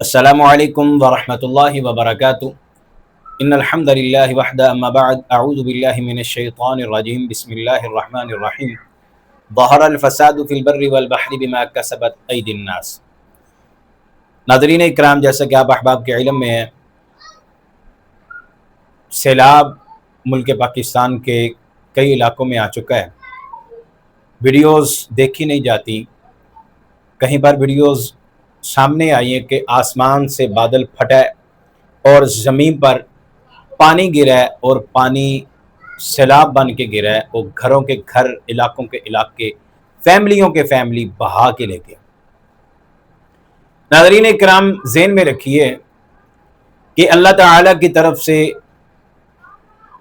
السلام علیکم ورحمۃ اللہ وبرکاتہ ان الحمد للہ وحدہ اما بعد اعوذ باللہ من الشیطان الرجیم بسم اللہ الرحمن الرحیم ظہر الفساد فی البر والبحر بما کسبت ایدی الناس۔ ناظرین اکرام، جیسا کہ آپ احباب کے علم میں ہیں، سیلاب ملک پاکستان کے کئی علاقوں میں آ چکا ہے۔ ویڈیوز دیکھی نہیں جاتی، کہیں پر ویڈیوز سامنے آئی ہیں کہ آسمان سے بادل پھٹا اور زمین پر پانی گرا ہے، اور پانی سیلاب بن کے گرا ہے، اور گھروں کے گھر، علاقوں کے علاقے، فیملیوں کے فیملی بہا کے لے گیا۔ ناظرین کرام، ذہن میں رکھیے کہ اللہ تعالیٰ کی طرف سے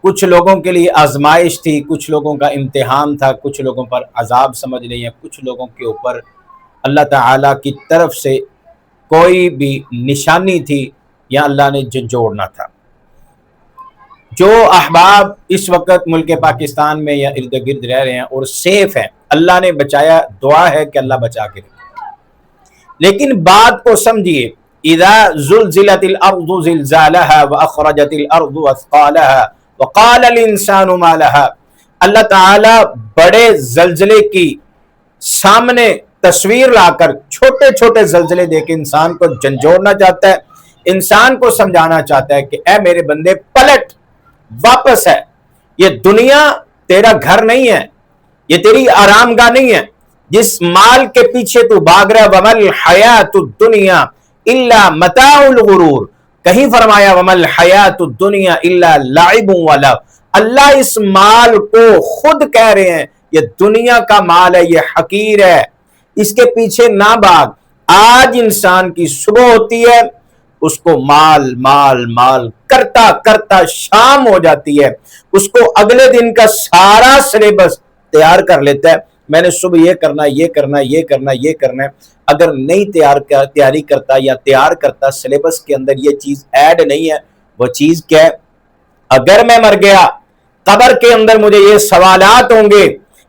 کچھ لوگوں کے لیے آزمائش تھی، کچھ لوگوں کا امتحان تھا، کچھ لوگوں پر عذاب سمجھ لیں، یا کچھ لوگوں کے اوپر اللہ تعالیٰ کی طرف سے کوئی بھی نشانی تھی یا اللہ نے جھنجھوڑنا تھا۔ جو احباب اس وقت ملک پاکستان میں یا ارد گرد رہ رہے ہیں اور سیف ہیں، اللہ نے بچایا، دعا ہے کہ اللہ بچا کے رکھے۔ لیکن بات کو سمجھیے، اذا زلزلت الارض زلزالها واخرجت الارض اثقالها وقال الانسان ما لها، اللہ تعالی بڑے زلزلے کی سامنے تصویر لا کر چھوٹے چھوٹے زلزلے دے کے انسان کو جھنجھوڑنا چاہتا ہے، انسان کو سمجھانا چاہتا ہے کہ اے میرے بندے، پلٹ، واپس ہے۔ یہ دنیا تیرا گھر نہیں ہے، یہ تیری آرام گاہ نہیں ہے۔ جس مال کے پیچھے تو بھاگ رہا ہے، وَمَا الْحَيَاةُ الدُّنْيَا إِلَّا مَتَاعُ الْغُرُورِ، کہیں فرمایا وَمَا الْحَيَاةُ الدُّنْيَا إِلَّا لَعِبٌ وَلَهْوٌ۔ اللہ اس مال کو خود کہہ رہے ہیں یہ دنیا کا مال ہے، یہ حقیر ہے، اس کے پیچھے نہ بھاگ۔ آج انسان کی صبح ہوتی ہے، اس کو مال مال مال کرتا کرتا شام ہو جاتی ہے، اس کو اگلے دن کا سارا سلیبس تیار کر لیتا ہے، میں نے صبح یہ کرنا، یہ کرنا، یہ کرنا، یہ کرنا ہے۔ اگر نہیں تیاری کرتا یا تیار کرتا، سلیبس کے اندر یہ چیز ایڈ نہیں ہے، وہ چیز کیا ہے؟ اگر میں مر گیا، قبر کے اندر مجھے یہ سوالات ہوں گے،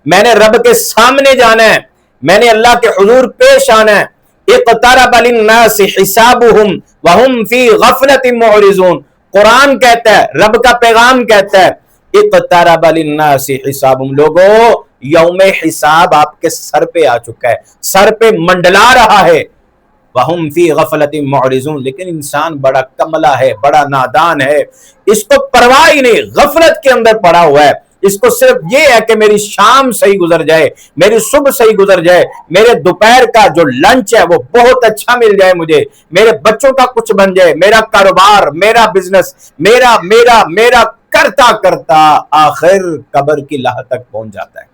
میں نے رب کے سامنے جانا ہے، میں نے اللہ کے حضور پیش آنا ہے۔ اقترب للناس حسابهم وهم في غفلة معرضون، قرآن کہتا ہے، رب کا پیغام کہتا ہے، اقترب للناس حسابهم، لوگوں یوم حساب آپ کے سر پہ آ چکا ہے، سر پہ منڈلا رہا ہے۔ وَهُمْ فِي غَفْلَةٍ مُعْرِضُونَ، لیکن انسان بڑا کملا ہے، بڑا نادان ہے، اس کو پرواہ ہی نہیں، غفلت کے اندر پڑا ہوا ہے۔ اس کو صرف یہ ہے کہ میری شام صحیح گزر جائے، میری صبح صحیح گزر جائے، میرے دوپہر کا جو لنچ ہے وہ بہت اچھا مل جائے، مجھے میرے بچوں کا کچھ بن جائے، میرا کاروبار، میرا بزنس، میرا میرا میرا کرتا کرتا آخر قبر کی لاہ تک پہنچ جاتا ہے۔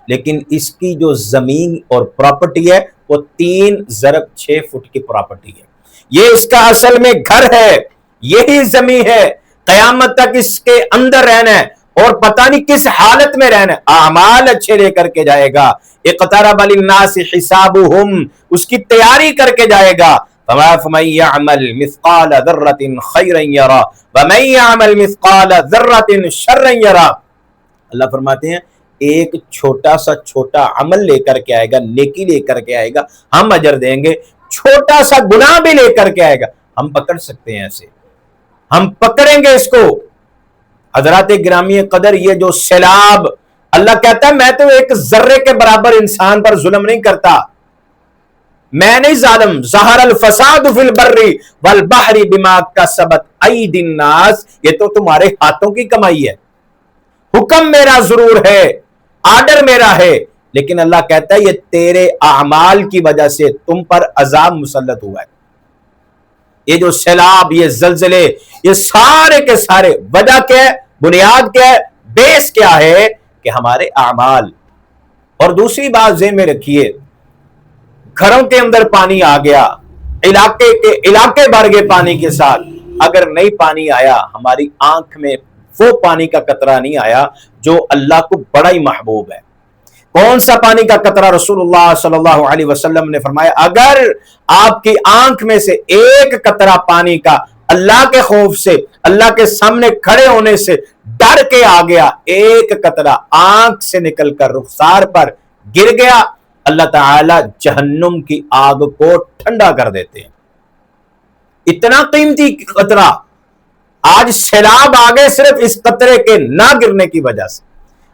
لیکن اس کی جو زمین اور پراپرٹی ہے وہ 3 ضرب 6 فٹ کی پراپرٹی ہے، یہ اس کا اصل میں گھر ہے، یہی زمین ہے، قیامت تک اس کے اندر رہنا ہے، اور پتہ نہیں کس حالت میں رہنا ہے۔ اعمال اچھے لے کر کے جائے گا، اقترب للناس حسابهم، اس کی تیاری کر کے جائے گا۔ فَمَن يَعْمَلْ مِثْقَالَ ذَرَّةٍ خَيْرًا يَرَهُ وَمَن يَعْمَلْ مِثْقَالَ ذَرَّةٍ شَرًّا يَرَهُ۔ اللہ فرماتے ہیں ایک چھوٹا سا چھوٹا عمل لے کر کے آئے گا، نیکی لے کر کے آئے گا، ہم اجر دیں گے، چھوٹا سا گناہ بھی لے کر کے آئے گا، ہم پکڑ سکتے ہیں، ایسے ہم پکڑیں گے اس کو۔ حضرات گرامی قدر، یہ جو سیلاب، اللہ کہتا ہے میں تو ایک ذرے کے برابر انسان پر ظلم نہیں کرتا، میں نہیں ظالم۔ ظہر الفساد فی البر والبحر بما کسبت ایدی الناس، یہ تو تمہارے ہاتھوں کی کمائی ہے، حکم میرا ضرور ہے، آرڈر میرا ہے، لیکن اللہ کہتا ہے یہ تیرے اعمال کی وجہ سے تم پر عذاب مسلط ہوا ہے۔ یہ جو سیلاب، یہ زلزلے، یہ سارے کے سارے وجہ کیا ہے، بنیاد کیا ہے، بیس کیا ہے؟ کہ ہمارے اعمال۔ اور دوسری بات ذہن میں رکھیے، گھروں کے اندر پانی آ گیا، علاقے بھر گئے پانی کے ساتھ، اگر نہیں پانی آیا، ہماری آنکھ میں وہ پانی کا قطرہ نہیں آیا جو اللہ کو بڑا ہی محبوب ہے۔ کون سا پانی کا قطرہ؟ رسول اللہ صلی اللہ علیہ وسلم نے فرمایا اگر آپ کی آنکھ میں سے ایک قطرہ پانی کا اللہ کے خوف سے، اللہ کے سامنے کھڑے ہونے سے ڈر کے آ گیا، ایک قطرہ آنکھ سے نکل کر رخسار پر گر گیا، اللہ تعالی جہنم کی آگ کو ٹھنڈا کر دیتے ہیں۔ اتنا قیمتی قطرہ آج سیلاب آ گئے صرف اس قطرے کے نہ گرنے کی وجہ سے،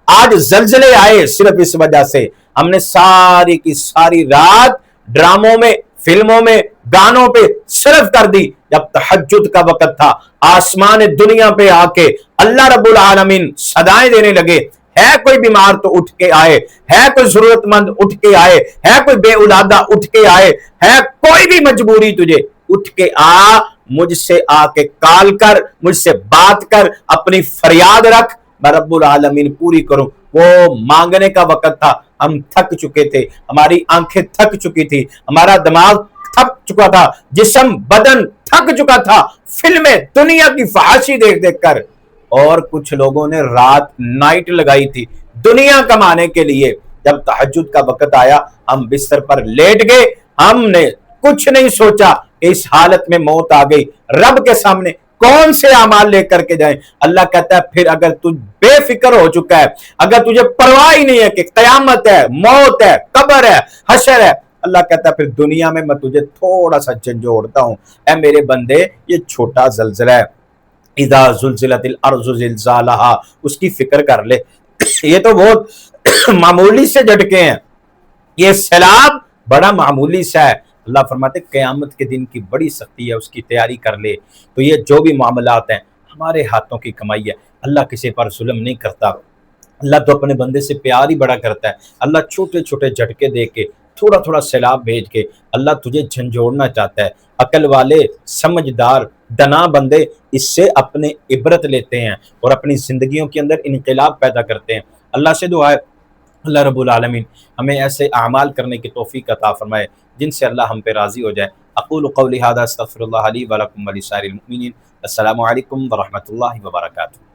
آج زلزلے آئے صرف اس وجہ سے۔ ہم نے ساری کی ساری رات ڈراموں میں، فلموں میں، گانوں پہ صرف کر دی، جب تہجد کا وقت تھا آسمان دنیا پہ آ کے اللہ رب العالمین صدائیں دینے لگے، ہے کوئی بیمار تو اٹھ کے آئے، ہے کوئی ضرورت مند اٹھ کے آئے، ہے کوئی بے اولادہ اٹھ کے آئے، ہے کوئی بھی مجبوری تجھے، اٹھ کے آ، مجھ سے آ کے کال کر، مجھ سے بات کر، اپنی فریاد رکھ، میں رب العالمین پوری کروں۔ وہ مانگنے کا وقت تھا، ہم تھک چکے تھے، ہماری آنکھیں تھک چکی تھی، ہمارا دماغ تھک چکا تھا، جسم بدن تھک چکا تھا فلمیں دنیا کی فحاشی دیکھ دیکھ کر، اور کچھ لوگوں نے رات نائٹ لگائی تھی دنیا کمانے کے لیے۔ جب تہجد کا وقت آیا ہم بستر پر لیٹ گئے، ہم نے کچھ نہیں سوچا کہ اس حالت میں موت آ گئی، رب کے سامنے کون سے اعمال لے کر کے جائیں؟ اللہ کہتا ہے پھر اگر تو بے فکر ہو چکا ہے، اگر تجھے پرواہ ہی نہیں ہے کہ قیامت ہے، موت ہے، قبر ہے، حشر ہے، اللہ کہتا ہے پھر دنیا میں تجھے تھوڑا سا جھنجھوڑتا ہوں، اے میرے بندے یہ چھوٹا زلزلہ ہے، اذا زلزلت الارض زلزالہا، اس کی فکر کر لے، یہ تو بہت معمولی سے جھٹکے ہیں، یہ سیلاب بڑا معمولی سا ہے۔ اللہ فرماتے قیامت کے دن کی بڑی سختی ہے، اس کی تیاری کر لے۔ تو یہ جو بھی معاملات ہیں ہمارے ہاتھوں کی کمائی ہے، اللہ کسی پر ظلم نہیں کرتا، اللہ تو اپنے بندے سے پیار ہی بڑا کرتا ہے۔ اللہ چھوٹے چھوٹے جھٹکے دے کے، تھوڑا تھوڑا سیلاب بھیج کے اللہ تجھے جھنجھوڑنا چاہتا ہے۔ عقل والے، سمجھدار، دنا بندے اس سے اپنے عبرت لیتے ہیں اور اپنی زندگیوں کے اندر انقلاب پیدا کرتے ہیں۔ اللہ سے دعا ہے اللہ رب العالمین ہمیں ایسے اعمال کرنے کی توفیق عطا فرمائے جن سے اللہ ہم پہ راضی ہو جائے۔ اقول قولی ھذا استغفر اللہ لی ولکم ولسائر المؤمنین۔ السلام علیکم ورحمۃ اللہ وبرکاتہ۔